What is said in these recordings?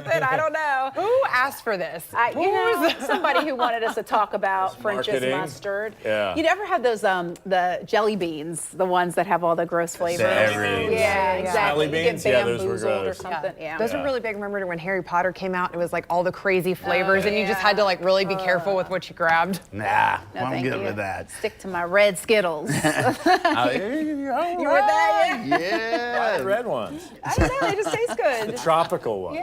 worth it? I don't know. Who asked for this? Somebody who wanted us to talk about French's marketing. mustard. Yeah. You never have those the jelly beans, the ones that have all the gross flavors. Yeah, exactly. Jelly You get beans? Yeah, those were bamboozled or gross. something. Yeah. Those are really big. Remember when Harry Potter came out? It was like all the crazy flavors, and you just had to like really be careful with what you grabbed. Nah, No, I'm thank good you. with that. Stick to my red Skittles. You You were that? Yeah. Red ones. I don't know. They just taste good. Tropical ones.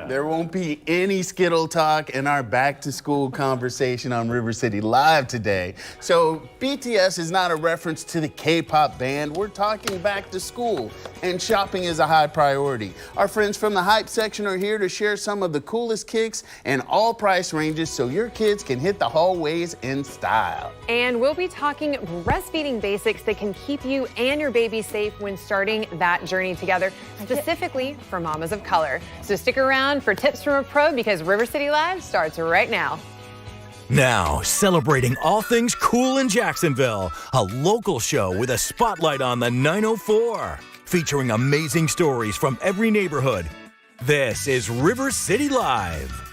There won't be any Skittle talk in our back to school conversation on River City Live today. So BTS is not a reference to the K-pop band. We're talking back to school, and shopping is a high priority. Our friends from the Hype section are here to share some of the coolest kicks and all price ranges so your kids can hit the hallways in style. And we'll be talking breastfeeding basics that can keep you and your baby safe when starting that journey together, specifically for mamas of color. So stick around for tips from a pro because River City Live starts right now. Now, celebrating all things cool in Jacksonville, a local show with a spotlight on the 904, featuring amazing stories from every neighborhood. This is River City Live.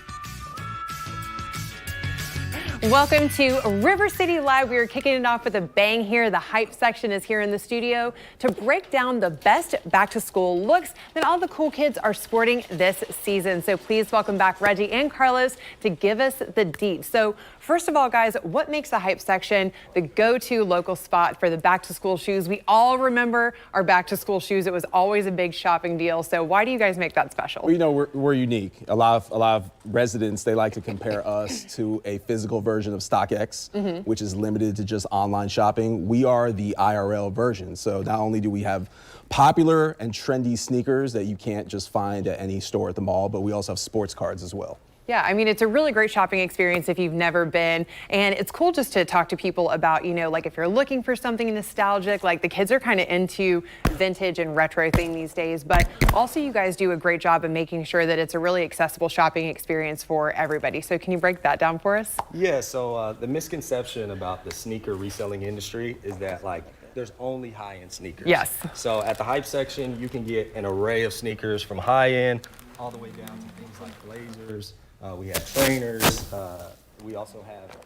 Welcome to River City Live. We are kicking it off with a bang here. The Hype section is here in the studio to break down the best back to school looks that all the cool kids are sporting this season. So please welcome back Reggie and Carlos to give us the deets. So first of all, guys, what makes the Hype section the go-to local spot for the back to school shoes? We all remember our back to school shoes. It was always a big shopping deal. So why do you guys make that special? Well, you know, we're unique. A lot of residents, they like to compare us to a physical version of StockX, which is limited to just online shopping. We are the IRL version. So not only do we have popular and trendy sneakers that you can't just find at any store at the mall, but we also have sports cards as well. Yeah, I mean, it's a really great shopping experience if you've never been. And it's cool just to talk to people about, you know, like if you're looking for something nostalgic, like the kids are kind of into vintage and retro thing these days. But also you guys do a great job of making sure that it's a really accessible shopping experience for everybody. So can you break that down for us? Yeah, so the misconception about the sneaker reselling industry is that like there's only high-end sneakers. Yes. So at the Hype section, you can get an array of sneakers from high-end all the way down to things like blazers. We have trainers. We also have,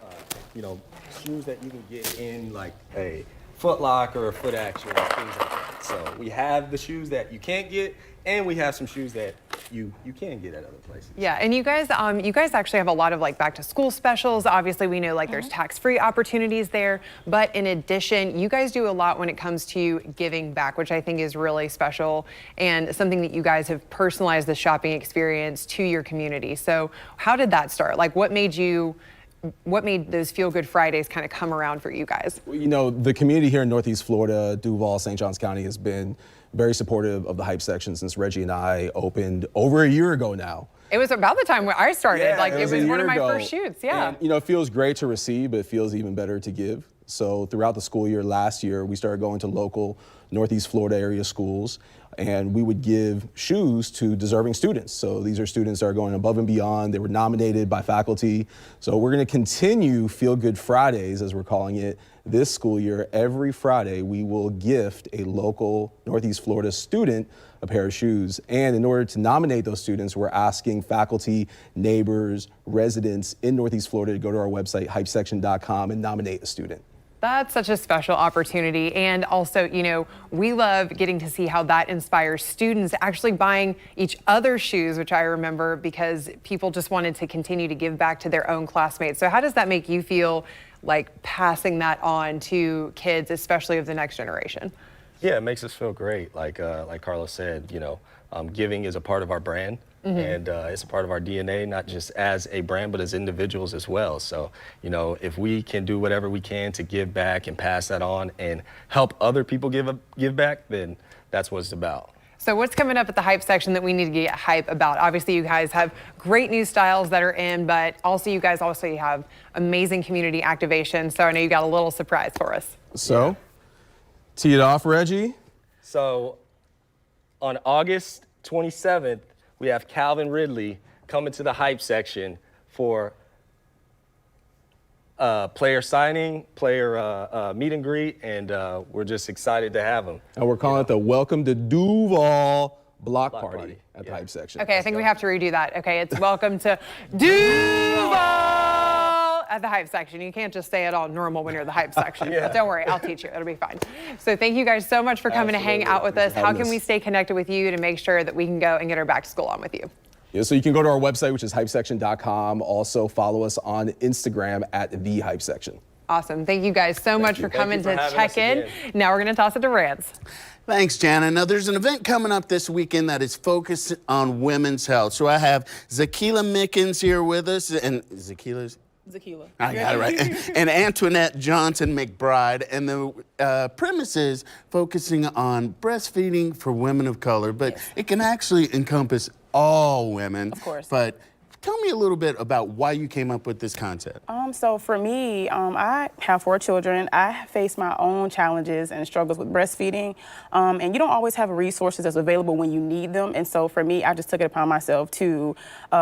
shoes that you can get in like a Foot Locker or Foot Action, things like that. So we have the shoes that you can't get, and we have some shoes that you can get at other places. Yeah, and you guys actually have a lot of like back to school specials. Obviously, we know like there's tax-free opportunities there, but in addition, you guys do a lot when it comes to giving back, which I think is really special and something that you guys have personalized the shopping experience to your community. So how did that start? Like what made those Feel Good Fridays kind of come around for you guys? You know, the community here in Northeast Florida, Duval, St. Johns County has been very supportive of the Hype section since Reggie and I opened over a year ago now. It was about the time when I started. Yeah, like it was a one of year my ago. first shoots. Yeah. And, you know, it feels great to receive, but it feels even better to give. So throughout the school year last year, we started going to local Northeast Florida area schools, and we would give shoes to deserving students. So these are students that are going above and beyond. They were nominated by faculty. So we're going to continue Feel Good Fridays, as we're calling it, this school year. Every Friday, we will gift a local Northeast Florida student a pair of shoes. And in order to nominate those students, we're asking faculty, neighbors, residents in Northeast Florida to go to our website, hypesection.com, and nominate a student. That's such a special opportunity. And also, you know, we love getting to see how that inspires students actually buying each other shoes, which I remember because people just wanted to continue to give back to their own classmates. So how does that make you feel like passing that on to kids, especially of the next generation? Yeah, it makes us feel great. Like Carlos said, you know, giving is a part of our brand. And it's a part of our DNA, not just as a brand, but as individuals as well. So, you know, if we can do whatever we can to give back and pass that on and help other people give back, then that's what it's about. So what's coming up at the Hype section that we need to get hype about? Obviously, you guys have great new styles that are in, but also you guys also have amazing community activation. So I know you got a little surprise for us. So, tee it off, Reggie. So on August 27th, we have Calvin Ridley coming to the Hype section for player signing, player meet and greet, and we're just excited to have him. And we're calling it the Welcome to Duval block party at the Hype section. Okay, I think we have to redo that. Okay, it's welcome to Duval at the Hype section. You can't just say it all normal when you're the Hype section. Don't worry, I'll teach you. It'll be fine. So thank you guys so much for coming to hang out with us. How can we stay connected with you to make sure that we can go and get our back to school on with you? Yeah, so you can go to our website, which is hypesection.com. Also follow us on Instagram at the Hype section. Awesome. Thank you guys so much for coming to check in. Now we're going to toss it to Rance. Thanks, Jana. Now, there's an event coming up this weekend that is focused on women's health. So I have Zakila Mickens here with us, and Zakila's? Zakila. I got it right. And Antoinette Johnson McBride. And the premise is focusing on breastfeeding for women of color, but it can actually encompass all women. Of course. But tell me a little bit about why you came up with this concept. So for me, I have 4 children. I face my own challenges and struggles with breastfeeding. And you don't always have resources that's available when you need them. And so for me, I just took it upon myself to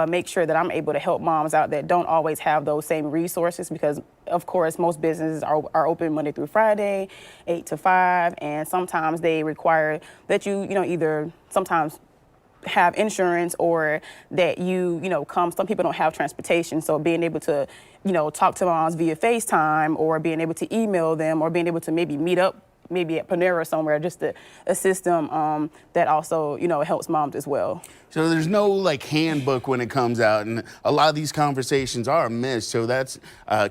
make sure that I'm able to help moms out that don't always have those same resources, because of course, most businesses are open Monday through Friday, 8 to 5. And sometimes they require that you either sometimes have insurance or that you come. Some people don't have transportation, so being able to talk to moms via FaceTime, or being able to email them, or being able to maybe meet up maybe at Panera somewhere, just to assist them, that also helps moms as well. So there's no like handbook when it comes out, and a lot of these conversations are missed. So that's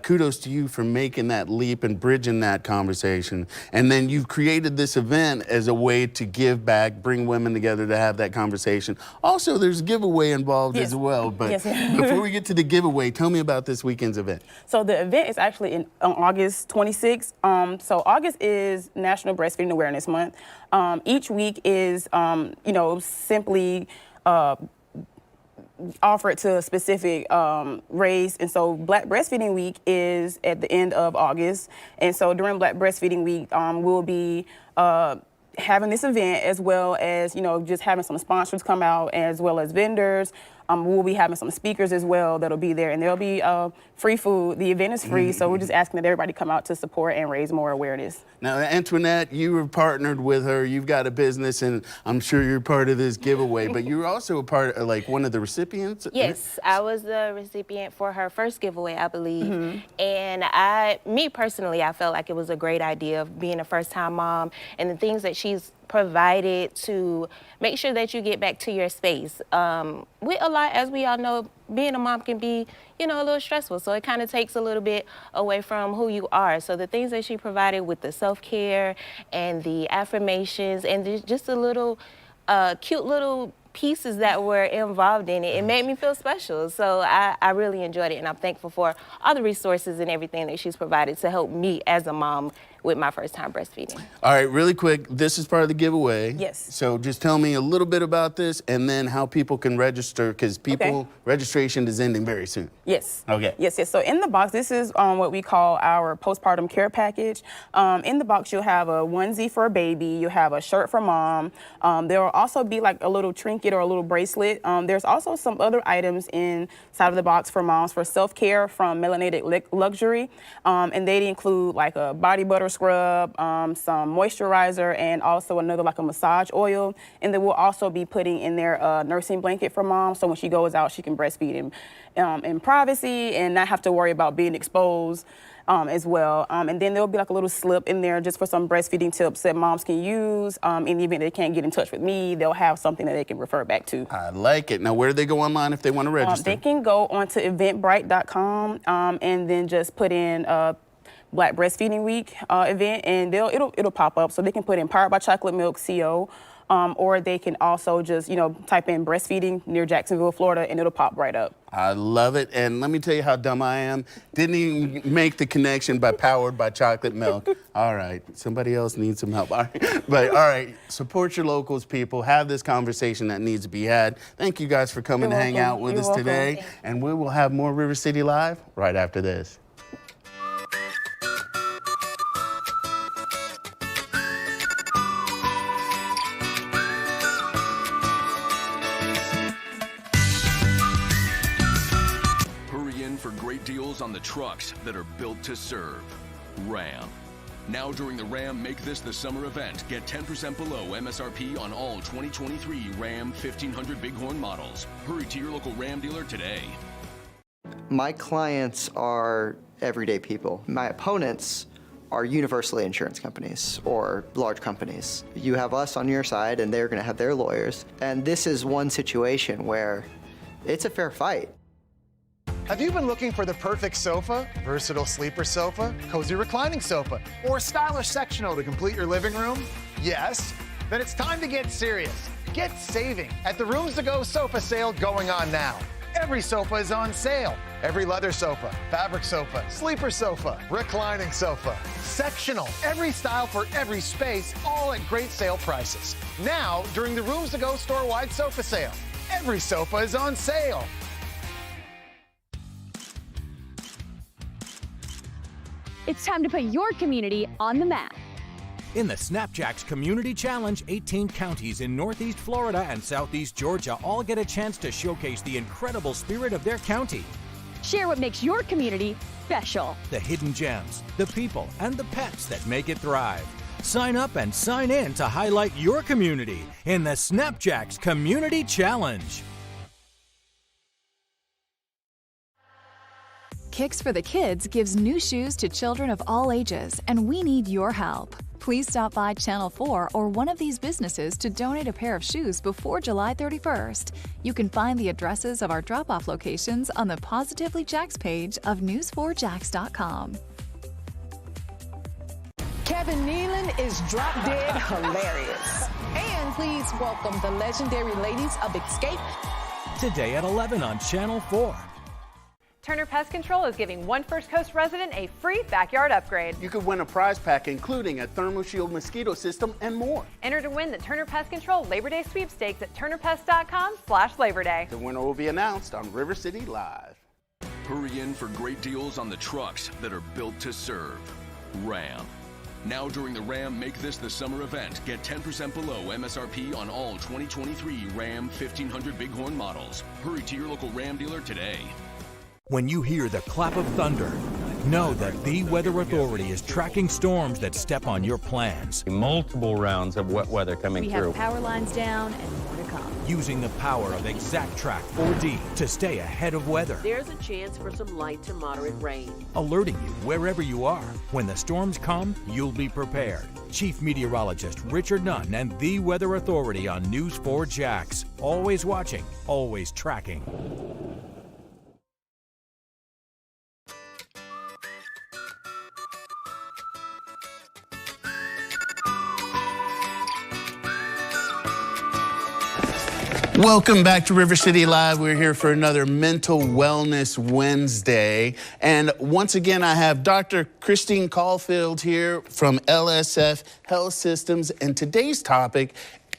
kudos to you for making that leap and bridging that conversation. And then you've created this event as a way to give back, bring women together to have that conversation. Also, there's a giveaway involved as well. But before we get to the giveaway, tell me about this weekend's event. So the event is actually on August 26th. So August is National Breastfeeding Awareness Month. Each week is, simply offer it to a specific race. And so Black Breastfeeding Week is at the end of August. And so during Black Breastfeeding Week, we'll be having this event, as well as, just having some sponsors come out, as well as vendors. We'll be having some speakers as well that'll be there, and there'll be free food. The event is free, so we're just asking that everybody come out to support and raise more awareness. Now, Antoinette, you were partnered with her. You've got a business, and I'm sure you're part of this giveaway, but you're also a part of, one of the recipients? Yes, I was the recipient for her first giveaway, I believe. And me personally, I felt like it was a great idea of being a first-time mom, and the things that she's provided to make sure that you get back to your space. With a lot, as we all know, being a mom can be, a little stressful. So it kind of takes a little bit away from who you are. So the things that she provided with the self-care and the affirmations and just a little cute little pieces that were involved in it, it made me feel special. So I really enjoyed it, and I'm thankful for all the resources and everything that she's provided to help me as a mom with my first time breastfeeding. All right, really quick, this is part of the giveaway. Yes. So just tell me a little bit about this, and then how people can register, because registration is ending very soon. Yes. Okay. Yes. So in the box, this is what we call our postpartum care package. In the box, you'll have a onesie for a baby. You'll have a shirt for mom. There will also be like a little trinket or a little bracelet. There's also some other items inside of the box for moms for self-care from Melanated Luxury. And they include like a body butter scrub, some moisturizer, and also another like a massage oil. And then we'll also be putting in there a nursing blanket for mom, so when she goes out, she can breastfeed in privacy and not have to worry about being exposed as well. And then there'll be like a little slip in there just for some breastfeeding tips that moms can use. In the event they can't get in touch with me, they'll have something that they can refer back to. I like it. Now, where do they go online if they want to register? They can go onto eventbrite.com and then just put in Black Breastfeeding Week event, and it'll pop up. So they can put in Powered by Chocolate Milk CO, or they can also just type in breastfeeding near Jacksonville, Florida, and it'll pop right up. I love it, and let me tell you how dumb I am. Didn't even make the connection by Powered by Chocolate Milk. All right, somebody else needs some help. All right. But all right, support your locals, people. Have this conversation that needs to be had. Thank you guys for coming to hang out with us today, and we will have more River City Live right after this. For great deals on the trucks that are built to serve. Ram. Now during the Ram Make This the Summer event, get 10% below MSRP on all 2023 Ram 1500 Bighorn models. Hurry to your local Ram dealer today. My clients are everyday people. My opponents are universally insurance companies or large companies. You have us on your side and they're gonna have their lawyers. And this is one situation where it's a fair fight. Have you been looking for the perfect sofa, versatile sleeper sofa, cozy reclining sofa, or stylish sectional to complete your living room? Yes? Then it's time to get serious. Get saving at the Rooms to Go sofa sale going on now. Every sofa is on sale. Every leather sofa, fabric sofa, sleeper sofa, reclining sofa, sectional, every style for every space, all at great sale prices. Now, during the Rooms to Go store-wide sofa sale, every sofa is on sale. It's time to put your community on the map. In the Snapjacks Community Challenge, 18 counties in Northeast Florida and Southeast Georgia all get a chance to showcase the incredible spirit of their county. Share what makes your community special. The hidden gems, the people, and the pets that make it thrive. Sign up and sign in to highlight your community in the Snapjacks Community Challenge. Kicks for the Kids gives new shoes to children of all ages, and we need your help. Please stop by Channel 4 or one of these businesses to donate a pair of shoes before July 31st. You can find the addresses of our drop-off locations on the Positively Jax page of news4jax.com. Kevin Nealon is drop dead hilarious. And please welcome the legendary ladies of Escape. Today at 11 on Channel 4. Turner Pest Control is giving one First Coast resident a free backyard upgrade. You could win a prize pack including a ThermoShield mosquito system and more. Enter to win the Turner Pest Control Labor Day sweepstakes at turnerpest.com/Labor Day. The winner will be announced on River City Live. Hurry in for great deals on the trucks that are built to serve. Ram. Now during the Ram Make This the Summer event, get 10% below MSRP on all 2023 Ram 1500 Bighorn models. Hurry to your local Ram dealer today. When you hear the clap of thunder, know that the Weather Authority is tracking storms that step on your plans. Multiple rounds of wet weather coming We through. have power lines down and more to come. Using the power of ExactTrack 4D to stay ahead of weather. There's a chance for some light to moderate rain. Alerting you wherever you are. When the storms come, you'll be prepared. Chief Meteorologist Richard Nunn and the Weather Authority on News 4 Jax. Always watching, always tracking. Welcome back to River City Live. We're here for another Mental Wellness Wednesday. And once again, I have Dr. Christine Caulfield here from LSF Health Systems. And today's topic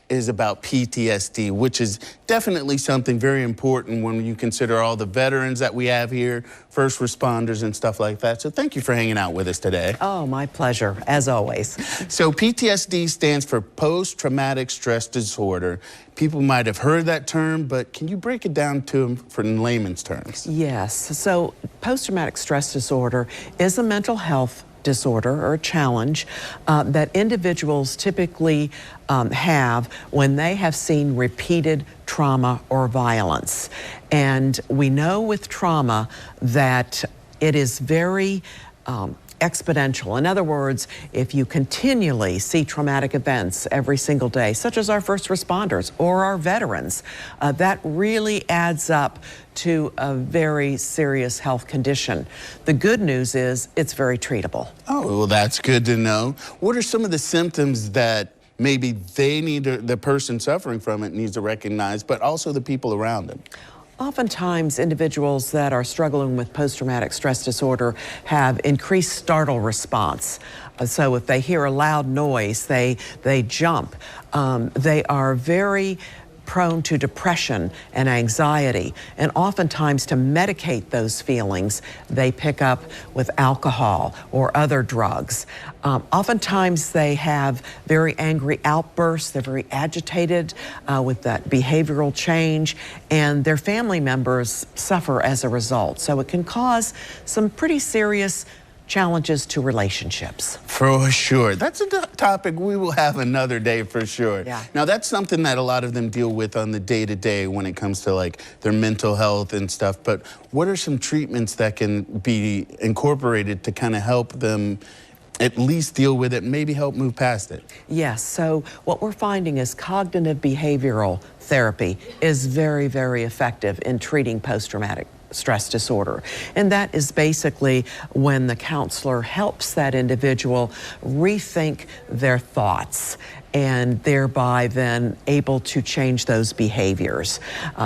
is about PTSD, which is definitely something very important when you consider all the veterans that we have here, first responders and stuff like that. So thank you for hanging out with us today. Oh, my pleasure, as always. So PTSD stands for post-traumatic stress disorder. People might have heard that term, but can you break it down to them for in layman's terms? Yes, so post-traumatic stress disorder is a mental health disorder or a challenge that individuals typically have when they have seen repeated trauma or violence. And we know with trauma that it is very exponential. In other words, if you continually see traumatic events every single day, such as our first responders or our veterans, that really adds up to a very serious health condition. The good news is it's very treatable. Oh, well, that's good to know. What are some of the symptoms that maybe they need to, the person suffering from it needs to recognize, but also the people around them? Oftentimes, individuals that are struggling with post-traumatic stress disorder have increased startle response. So if they hear a loud noise, they jump. They are very prone to depression and anxiety, and oftentimes to medicate those feelings, they pick up with alcohol or other drugs. Oftentimes they have very angry outbursts, they're very agitated with that behavioral change, and their family members suffer as a result. So it can cause some pretty serious challenges to relationships. For sure. That's a topic we will have another day for sure. Yeah. Now, that's something that a lot of them deal with on the day-to-day when it comes to like their mental health and stuff. But what are some treatments that can be incorporated to kind of help them at least deal with it and maybe help move past it? Yes, so what we're finding is cognitive behavioral therapy is very, very effective in treating post-traumatic stress disorder. And that is basically when the counselor helps that individual rethink their thoughts and thereby then able to change those behaviors.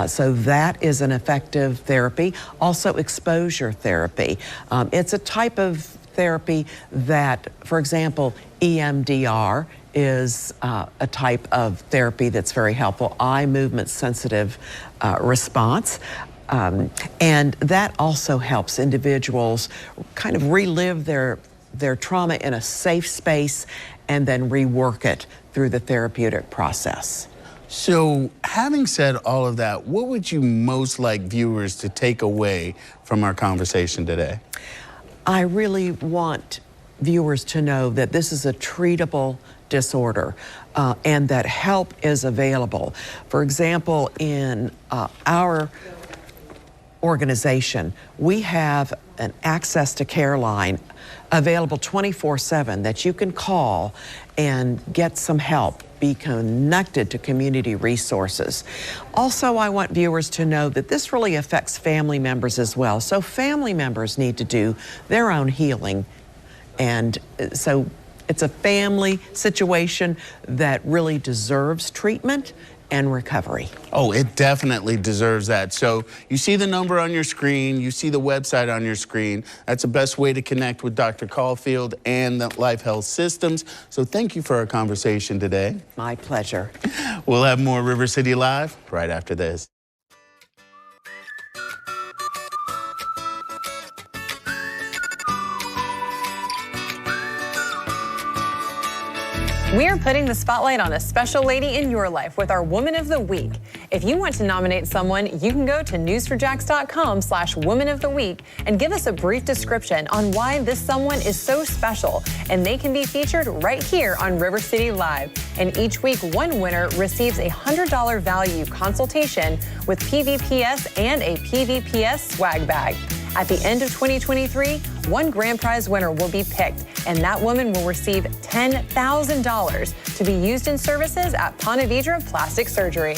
So that is an effective therapy. Also exposure therapy. It's a type of therapy that, for example, EMDR is a type of therapy that's very helpful, eye movement sensitive response. And that also helps individuals kind of relive their trauma in a safe space and then rework it through the therapeutic process. So, having said all of that, what would you most like viewers to take away from our conversation today? I really want viewers to know that this is a treatable disorder and that help is available. For example, in our organization, we have an access to care line available 24/7 that you can call and get some help, be connected to community resources. Also, I want viewers to know that this really affects family members as well. So family members need to do their own healing. And so it's a family situation that really deserves treatment and recovery. Oh, it definitely deserves that. So you see the number on your screen, you see the website on your screen. That's the best way to connect with Dr. Caulfield and the Life Health Systems. So thank you for our conversation today. My pleasure. We'll have more River City Live right after this. We are putting the spotlight on a special lady in your life with our Woman of the Week. If you want to nominate someone, you can go to news4jax.com/Woman of the Week and give us a brief description on why this someone is so special, and they can be featured right here on River City Live. And each week, one winner receives a $100 value consultation with PVPS and a PVPS swag bag. At the end of 2023, one grand prize winner will be picked, and that woman will receive $10,000 to be used in services at Ponte Vedra Plastic Surgery.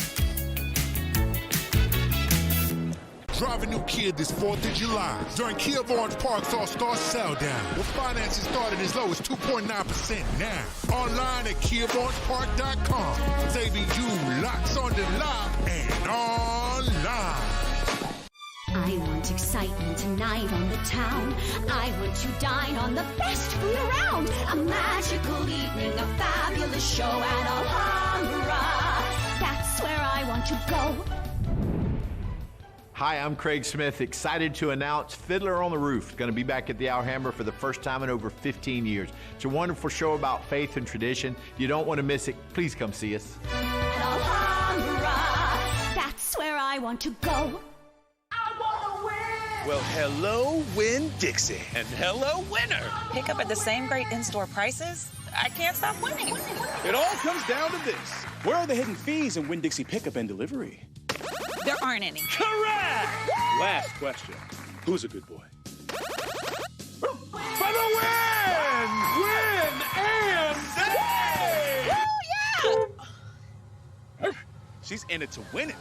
Drive a new Kia this 4th of July during Kia of Orange Park's All-Star Sell Down, with financing starting as low as 2.9% now. Online at KiaOrangePark.com, saving you lots on the lot and online. I want excitement tonight on the town. I want to dine on the best food around. A magical evening, a fabulous show at Alhambra. That's where I want to go. Hi, I'm Craig Smith, excited to announce Fiddler on the Roof. Going to be back at the Alhambra for the first time in over 15 years. It's a wonderful show about faith and tradition. You don't want to miss it. Please come see us. At Alhambra, that's where I want to go. Well, hello, Winn-Dixie. And hello, winner. Pick up at the same great in-store prices? I can't stop winning. It all comes down to this. Where are the hidden fees in Winn-Dixie pickup and delivery? There aren't any. Correct! Last question. Who's a good boy? For the win! Win and save! Oh, yeah! She's in it to win it.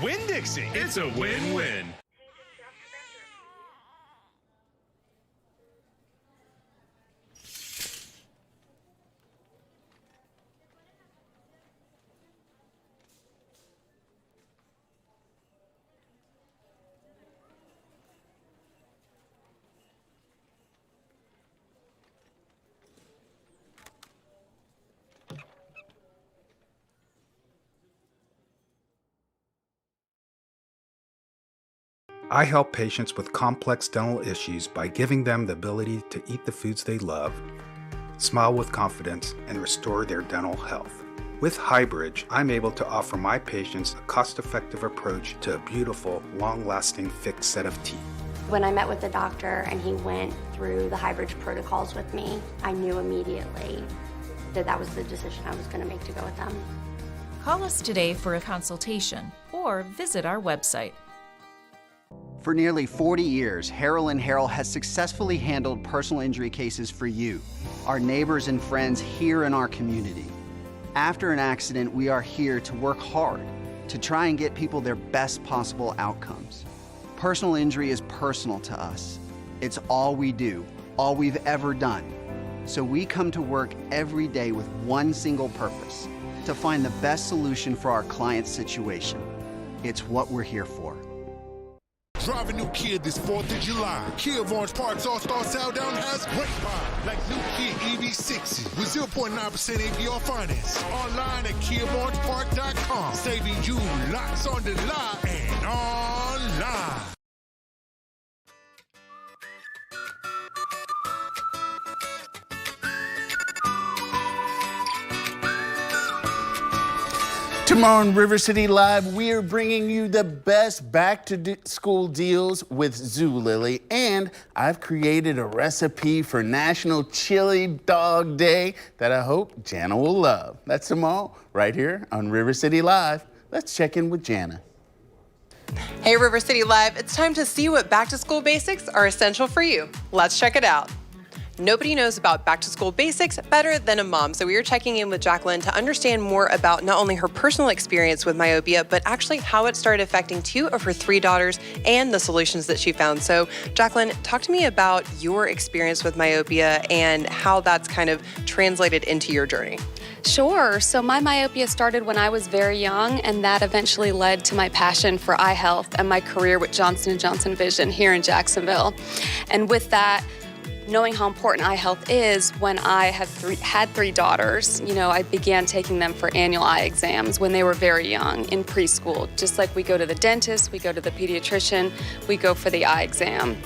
Winn-Dixie. It's a win-win. I help patients with complex dental issues by giving them the ability to eat the foods they love, smile with confidence, and restore their dental health. With Highbridge, I'm able to offer my patients a cost-effective approach to a beautiful, long-lasting fixed set of teeth. When I met with the doctor and he went through the Highbridge protocols with me, I knew immediately that that was the decision I was going to make to go with them. Call us today for a consultation or visit our website. For nearly 40 years, Harrell & Harrell has successfully handled personal injury cases for you, our neighbors and friends here in our community. After an accident, we are here to work hard to try and get people their best possible outcomes. Personal injury is personal to us. It's all we do, all we've ever done. So we come to work every day with one single purpose, to find the best solution for our client's situation. It's what we're here for. Drive a new Kia this 4th of July. Kia of Orange Park's All-Star Sale Down has great buy, like new Kia EV6s with 0.9% APR finance. Online at KiaOrangePark.com, saving you lots on the lot and online. Tomorrow on River City Live, we are bringing you the best back-to-school deals with Zulily, and I've created a recipe for National Chili Dog Day that I hope Jana will love. That's tomorrow, right here on River City Live. Let's check in with Jana. Hey, River City Live, it's time to see what back-to-school basics are essential for you. Let's check it out. Nobody knows about back-to-school basics better than a mom, so we are checking in with Jacqueline to understand more about not only her personal experience with myopia, but actually how it started affecting 2 of her 3 daughters and the solutions that she found. So, Jacqueline, talk to me about your experience with myopia and how that's kind of translated into your journey. Sure. So my myopia started when I was very young, and that eventually led to my passion for eye health and my career with Johnson & Johnson Vision here in Jacksonville. And with that, knowing how important eye health is, when I had 3 daughters, I began taking them for annual eye exams when they were very young in preschool. Just like we go to the dentist, we go to the pediatrician, we go for the eye exam.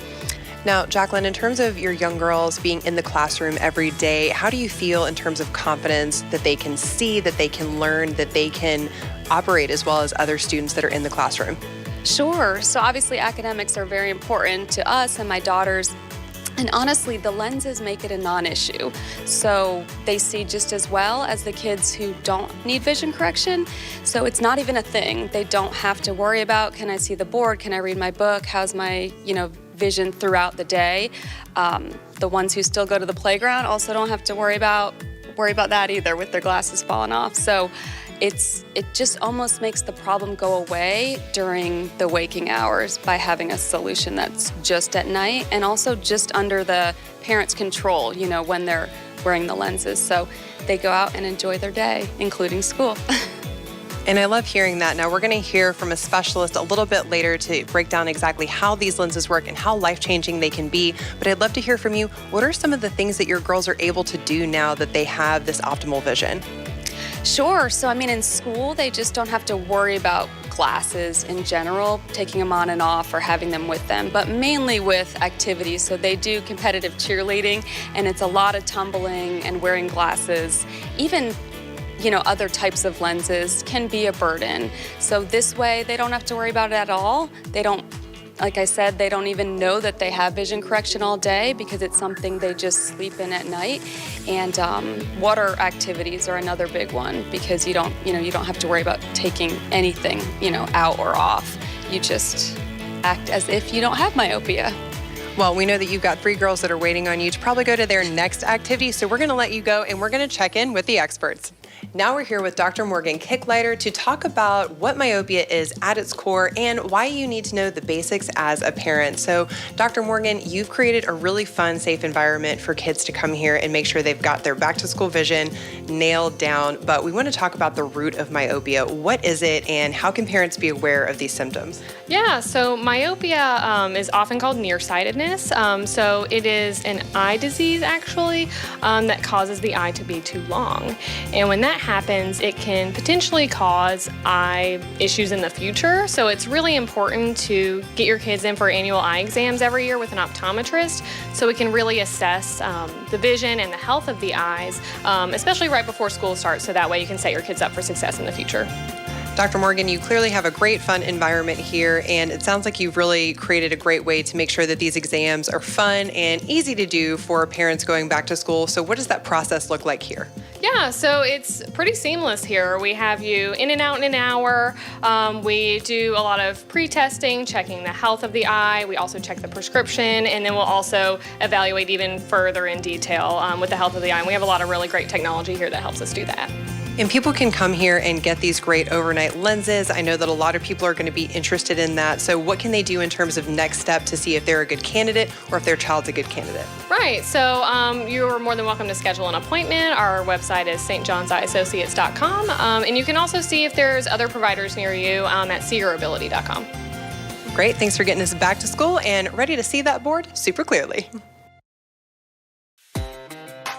Now, Jacqueline, in terms of your young girls being in the classroom every day, how do you feel in terms of confidence that they can see, that they can learn, that they can operate as well as other students that are in the classroom? Sure. So obviously academics are very important to us and my daughters. And honestly, the lenses make it a non-issue. So they see just as well as the kids who don't need vision correction. So it's not even a thing. They don't have to worry about, can I see the board? Can I read my book? How's my, vision throughout the day? The ones who still go to the playground also don't have to worry about that either with their glasses falling off. So it just almost makes the problem go away during the waking hours by having a solution that's just at night and also just under the parents' control, when they're wearing the lenses. So they go out and enjoy their day, including school. And I love hearing that. Now, we're going to hear from a specialist a little bit later to break down exactly how these lenses work and how life-changing they can be. But I'd love to hear from you. What are some of the things that your girls are able to do now that they have this optimal vision? Sure. So, in school, they just don't have to worry about glasses in general, taking them on and off or having them with them, but mainly with activities. So they do competitive cheerleading, and it's a lot of tumbling and wearing glasses. Even other types of lenses can be a burden. So this way, they don't have to worry about it at all. They don't, like I said, they don't even know that they have vision correction all day because it's something they just sleep in at night. And water activities are another big one because you don't have to worry about taking anything, out or off. You just act as if you don't have myopia. Well, we know that you've got 3 girls that are waiting on you to probably go to their next activity, so we're going to let you go and we're going to check in with the experts. Now we're here with Dr. Morgan Kicklighter to talk about what myopia is at its core and why you need to know the basics as a parent. So, Dr. Morgan, you've created a really fun, safe environment for kids to come here and make sure they've got their back-to-school vision nailed down. But we want to talk about the root of myopia. What is it, and how can parents be aware of these symptoms? Yeah, so myopia is often called nearsightedness. So it is an eye disease, actually, that causes the eye to be too long. And when that happens, it can potentially cause eye issues in the future. So it's really important to get your kids in for annual eye exams every year with an optometrist so we can really assess the vision and the health of the eyes, especially right before school starts, so that way you can set your kids up for success in the future. Dr. Morgan, you clearly have a great fun environment here, and it sounds like you've really created a great way to make sure that these exams are fun and easy to do for parents going back to school. So what does that process look like here? Yeah, so it's pretty seamless here. We have you in and out in an hour. We do a lot of pre-testing, checking the health of the eye. We also check the prescription, and then we'll also evaluate even further in detail with the health of the eye. And we have a lot of really great technology here that helps us do that. And people can come here and get these great overnight lenses. I know that a lot of people are going to be interested in that. So what can they do in terms of next step to see if they're a good candidate or if their child's a good candidate? Right, so you're more than welcome to schedule an appointment. Our website is stjohnseyeassociates.com. And you can also see if there's other providers near you at seeyourability.com. Great, thanks for getting us back to school and ready to see that board super clearly.